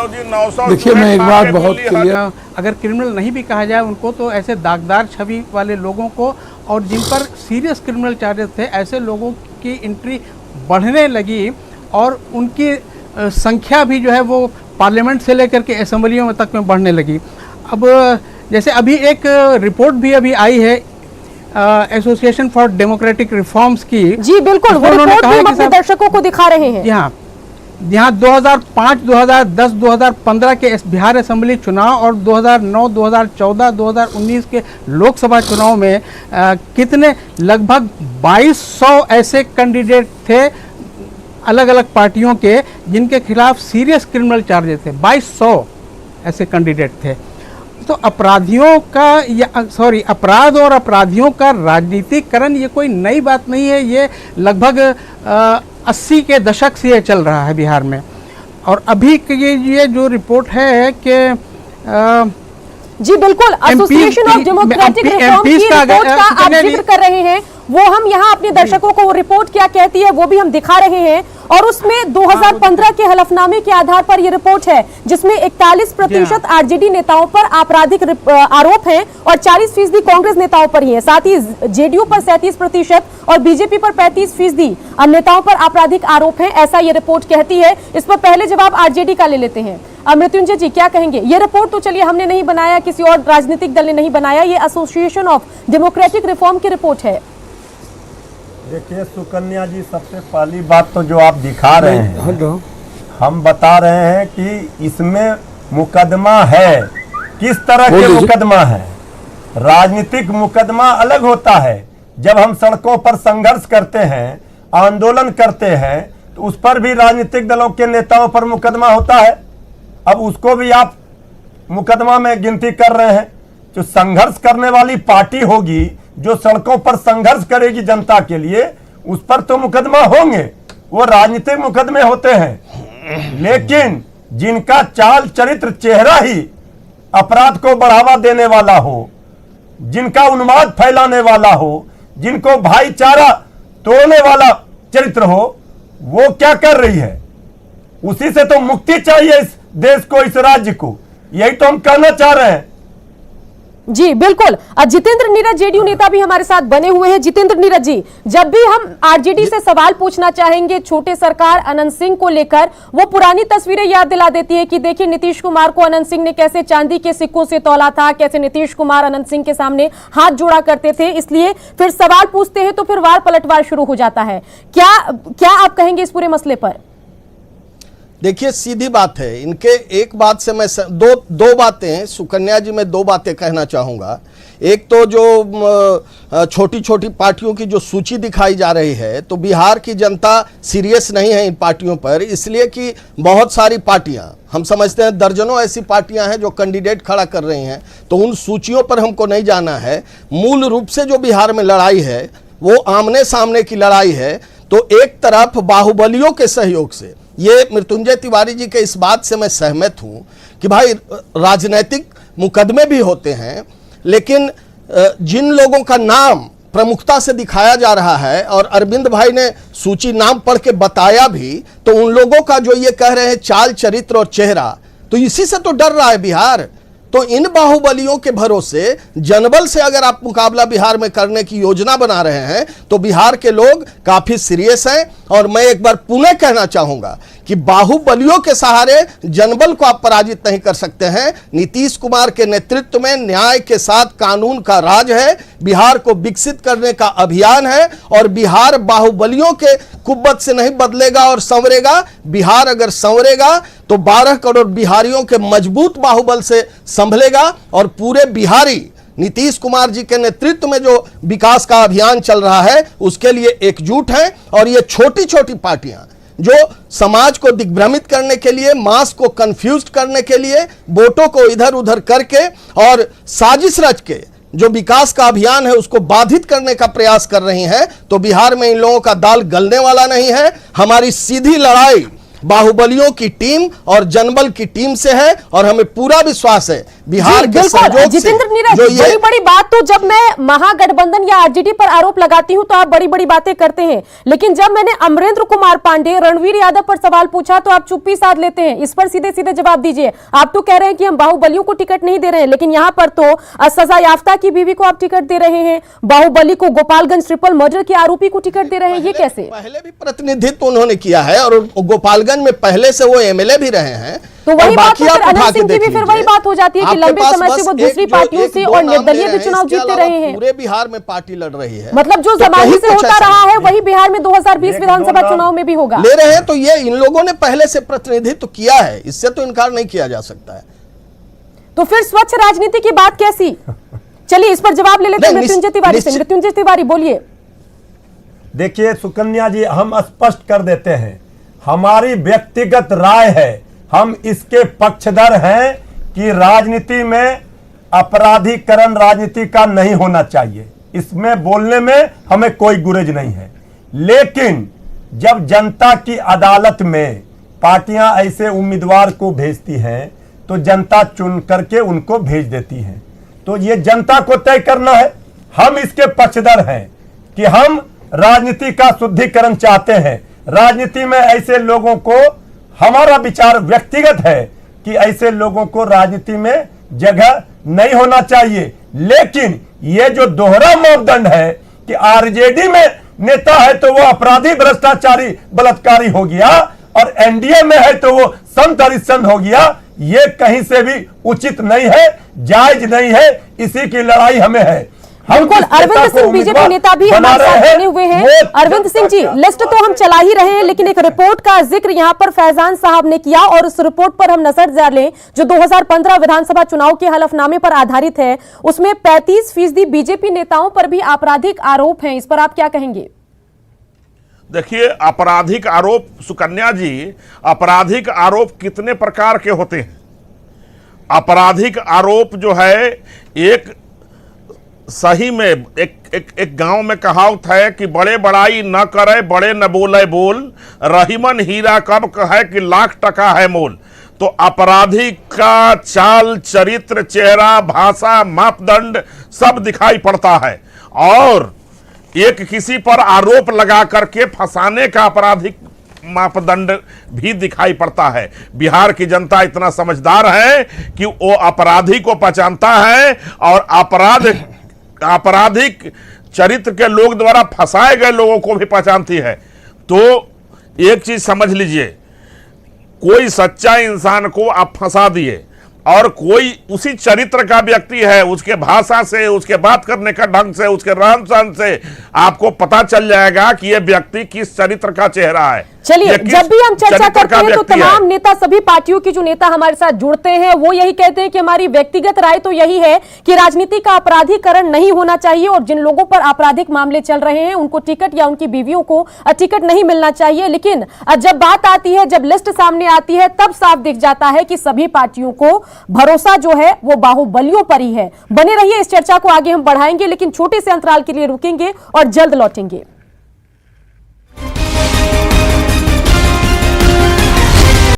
देखिए, मैं एक बात बहुत क्लियर, अगर क्रिमिनल नहीं भी कहा जाए उनको, तो ऐसे दागदार छवि वाले लोगों को और जिन पर सीरियस क्रिमिनल चार्जेस थे, ऐसे लोगों की एंट्री बढ़ने लगी और उनकी संख्या भी जो है वो पार्लियामेंट से लेकर के असेंबलियों में तक में बढ़ने लगी। अब जैसे अभी एक रिपोर्ट भी अभी आई है एसोसिएशन फॉर डेमोक्रेटिक रिफॉर्म्स की। जी बिल्कुल, वो रिपोर्ट भी हम अपने दर्शकों को दिखा रहे हैं। यहाँ 2005, 2010, 2015 के बिहार असेंबली चुनाव और 2009, 2014, 2019 के लोकसभा चुनाव में कितने लगभग 2200 ऐसे कैंडिडेट थे अलग अलग पार्टियों के जिनके खिलाफ सीरियस क्रिमिनल चार्जेस थे। 2200 ऐसे कैंडिडेट थे। तो अपराधियों का अपराध और अपराधियों का राजनीतिकरण ये कोई नई बात नहीं है। ये लगभग 80 के दशक से ये चल रहा है बिहार में। और अभी ये जो रिपोर्ट है कि जी बिल्कुल, एसोसिएशन ऑफ डेमोक्रेटिक रिफॉर्म की रिपोर्ट का आप जिक्र कर रहे हैं, वो हम यहाँ अपने दर्शकों को वो रिपोर्ट क्या कहती है वो भी हम दिखा रहे हैं। और उसमें 2015 के हलफनामे के आधार पर ये रिपोर्ट है जिसमें 41% आरजेडी नेताओं पर आपराधिक आरोप हैं और 40% कांग्रेस नेताओं पर ही है। साथ ही जेडीयू पर 37% और बीजेपी पर 35% नेताओं पर आपराधिक आरोप हैं, ऐसा ये रिपोर्ट कहती है। इस पर पहले जवाब आरजेडी का ले लेते हैं। मृत्युंजय जी क्या कहेंगे? ये रिपोर्ट तो चलिए हमने नहीं बनाया, किसी और राजनीतिक दल ने नहीं बनाया, ये एसोसिएशन ऑफ डेमोक्रेटिक रिफॉर्म की रिपोर्ट है। देखिए सुकन्या जी, सबसे पहली बात तो जो आप दिखा रहे हैं, हम बता रहे हैं कि इसमें मुकदमा है। किस तरह के मुकदमा है? राजनीतिक मुकदमा अलग होता है। जब हम सड़कों पर संघर्ष करते हैं, आंदोलन करते हैं, तो उस पर भी राजनीतिक दलों के नेताओं पर मुकदमा होता है। अब उसको भी आप मुकदमा में गिनती कर रहे हैं। जो संघर्ष करने वाली पार्टी होगी, जो सड़कों पर संघर्ष करेगी जनता के लिए, उस पर तो मुकदमा होंगे, वो राजनीतिक मुकदमे होते हैं। लेकिन जिनका चाल चरित्र चेहरा ही अपराध को बढ़ावा देने वाला हो, जिनका उन्माद फैलाने वाला हो, जिनको भाईचारा तोड़ने वाला चरित्र हो, वो क्या कर रही है? उसी से तो मुक्ति चाहिए इस देश को, इस राज्य को। यही तो हम कहना चाह रहे हैं। जी बिल्कुल। जितेंद्र नीरज जेडीयू नेता भी हमारे साथ बने हुए हैं। जितेंद्र नीरज जी, जब भी हम आरजेडी से सवाल पूछना चाहेंगे छोटे सरकार अनंत सिंह को लेकर, वो पुरानी तस्वीरें याद दिला देती है कि देखिए नीतीश कुमार को अनंत सिंह ने कैसे चांदी के सिक्कों से तौला था, कैसे नीतीश कुमार अनंत सिंह के सामने हाथ जोड़ा करते थे। इसलिए फिर सवाल पूछते हैं तो फिर वार पलटवार शुरू हो जाता है। क्या आप कहेंगे इस पूरे मसले पर? देखिए सीधी बात है, इनके एक बात से मैं दो बातें, सुकन्या जी, मैं दो बातें कहना चाहूँगा। एक तो जो छोटी छोटी पार्टियों की जो सूची दिखाई जा रही है, तो बिहार की जनता सीरियस नहीं है इन पार्टियों पर, इसलिए कि बहुत सारी पार्टियां, हम समझते हैं दर्जनों ऐसी पार्टियां हैं जो कैंडिडेट खड़ा कर रही हैं, तो उन सूचियों पर हमको नहीं जाना है। मूल रूप से जो बिहार में लड़ाई है वो आमने सामने की लड़ाई है। तो एक तरफ बाहुबलियों के सहयोग से, ये मृत्युंजय तिवारी जी के इस बात से मैं सहमत हूं कि भाई राजनीतिक मुकदमे भी होते हैं, लेकिन जिन लोगों का नाम प्रमुखता से दिखाया जा रहा है, और अरविंद भाई ने सूची नाम पढ़ के बताया भी, तो उन लोगों का जो ये कह रहे हैं चाल चरित्र और चेहरा, तो इसी से तो डर रहा है बिहार। तो इन बाहुबलियों के भरोसे जनबल से अगर आप मुकाबला बिहार में करने की योजना बना रहे हैं, तो बिहार के लोग काफी सीरियस हैं। और मैं एक बार पुनः कहना चाहूंगा कि बाहुबलियों के सहारे जनबल को आप पराजित नहीं कर सकते हैं। नीतीश कुमार के नेतृत्व में न्याय के साथ कानून का राज है, बिहार को विकसित करने का अभियान है, और बिहार बाहुबलियों के कुब्बत से नहीं बदलेगा और संवरेगा। बिहार अगर संवरेगा तो 12 करोड़ बिहारियों के मजबूत बाहुबल से संभलेगा, और पूरे बिहारी नीतीश कुमार जी के नेतृत्व में जो विकास का अभियान चल रहा है उसके लिए एकजुट हैं। और ये छोटी छोटी पार्टियां जो समाज को दिग्भ्रमित करने के लिए, मास को कंफ्यूज करने के लिए, वोटों को इधर उधर करके और साजिश रच के जो विकास का अभियान है उसको बाधित करने का प्रयास कर रही हैं, तो बिहार में इन लोगों का दाल गलने वाला नहीं है। हमारी सीधी लड़ाई बाहुबलियों की टीम और जनबल की टीम से है, और हमें पूरा विश्वास है बिहार के बिल्कुल सहयोग से जितेंद्र नीरज, जो बड़ी बड़ी बात तो जब मैं महागठबंधन या आरजेडी पर आरोप लगाती हूं तो आप बड़ी बड़ी बातें करते हैं, लेकिन जब मैंने अमरेंद्र कुमार पांडे, रणवीर यादव पर सवाल पूछा तो आप चुप्पी साध लेते हैं। इस पर सीधे सीधे जवाब दीजिए। आप तो कह रहे हैं कि हम बाहुबलियों को टिकट नहीं दे रहे हैं, लेकिन यहां पर तो सजा याफ्ता की बीवी को आप टिकट दे रहे हैं, बाहुबली को, गोपालगंज ट्रिपल मर्डर के आरोपी को टिकट दे रहे हैं, ये कैसे? पहले भी प्रतिनिधित्व उन्होंने किया है और गोपालगंज में पहले से वो एमएलए भी रहे हैं। तो वही बात बाकी तो आप फिर अनंत उठा के सिंह की भी देख फिर वही लीजिए। बात हो जाती है कि आपके लंबे पास समय से बस वो दूसरी एक जो पार्टियों एक से दो और नाम निर्दलीय ले भी रहे चुनाव हैं, इसके जीतते अलावा रहे हैं। पूरे बिहार में पार्टी लड़ रही है। मतलब जो तो जमाने कहीं से कुछ होता ऐसा रहा नहीं है वही बिहार में 2020 एक विधानसभा दो चुनाव में भी होगा। ले रहे हैं, तो ये इन लोगों ने पहले से प्रतिनिधित्व किया है, इससे तो इनकार नहीं किया जा सकता है। तो फिर स्वच्छ राजनीति की बात कैसी? चलिए इस पर जवाब ले लेते हैं मृत्युंजय तिवारी से। मृत्युंजय तिवारी बोलिए। देखिए सुकन्या जी, हम स्पष्ट कर देते हैं, हमारी व्यक्तिगत राय है, हम इसके पक्षधर हैं कि राजनीति में अपराधीकरण राजनीति का नहीं होना चाहिए। इसमें बोलने में हमें कोई गुरेज नहीं है, लेकिन जब जनता की अदालत में पार्टियां ऐसे उम्मीदवार को भेजती हैं तो जनता चुन करके उनको भेज देती है, तो ये जनता को तय करना है। हम इसके पक्षधर हैं कि हम राजनीति का शुद्धिकरण चाहते हैं। राजनीति में ऐसे लोगों को, हमारा विचार व्यक्तिगत है कि ऐसे लोगों को राजनीति में जगह नहीं होना चाहिए, लेकिन ये जो दोहरा मापदंड है कि आरजेडी में नेता है तो वो अपराधी, भ्रष्टाचारी, बलात्कारी हो गया और एनडीए में है तो वो संत हरिश्चंद्र हो गया, ये कहीं से भी उचित नहीं है, जायज नहीं है। इसी की लड़ाई हमें है। बिल्कुल, अरविंद सिंह बीजेपी नेता भी हमारे साथ बने हुए हैं। अरविंद सिंह जी, लिस्ट तो हम चला ही रहे हैं, लेकिन एक रिपोर्ट का जिक्र यहां पर फैजान साहब ने किया और उस रिपोर्ट पर हम नजर डालें जो 2015 विधानसभा चुनाव के हलफनामे पर आधारित है। उसमें 35% बीजेपी नेताओं पर भी आपराधिक आरोप हैं। इस पर आप क्या कहेंगे? देखिए, आपराधिक आरोप, सुकन्या जी, आपराधिक आरोप कितने प्रकार के होते हैं? आपराधिक आरोप जो है, एक सही में एक गांव में कहावत है कि बड़े बड़ाई न करे, बड़े न बोले बोल, रहीमन हीरा कब कहे कि लाख टका है मोल। तो अपराधी का चाल, चरित्र, चेहरा, भाषा, मापदंड सब दिखाई पड़ता है, और एक किसी पर आरोप लगा करके फंसाने का आपराधिक मापदंड भी दिखाई पड़ता है। बिहार की जनता इतना समझदार है कि वो अपराधी को पहचानता है और आपराधिक चरित्र के लोग द्वारा फंसाए गए लोगों को भी पहचानती है। तो एक चीज समझ लीजिए, कोई सच्चा इंसान को आप फंसा दिए और कोई उसी चरित्र का व्यक्ति है, उसके भाषा से, उसके बात करने का ढंग से, उसके रहन सहन से आपको पता चल जाएगा कि यह व्यक्ति किस चरित्र का चेहरा है। चलिए, जब भी हम चर्चा करते हैं तो तमाम नेता, सभी पार्टियों की जो नेता हमारे साथ जुड़ते हैं वो यही कहते हैं कि हमारी व्यक्तिगत राय तो यही है कि राजनीति का अपराधीकरण नहीं होना चाहिए और जिन लोगों पर आपराधिक मामले चल रहे हैं उनको टिकट या उनकी बीवियों को टिकट नहीं मिलना चाहिए। लेकिन जब बात आती है, जब लिस्ट सामने आती है, तब साफ दिख जाता है कि सभी पार्टियों को भरोसा जो है वो बाहुबलियों पर ही है। बने रहिए, इस चर्चा को आगे हम बढ़ाएंगे, लेकिन छोटे से अंतराल के लिए रुकेंगे और जल्द लौटेंगे।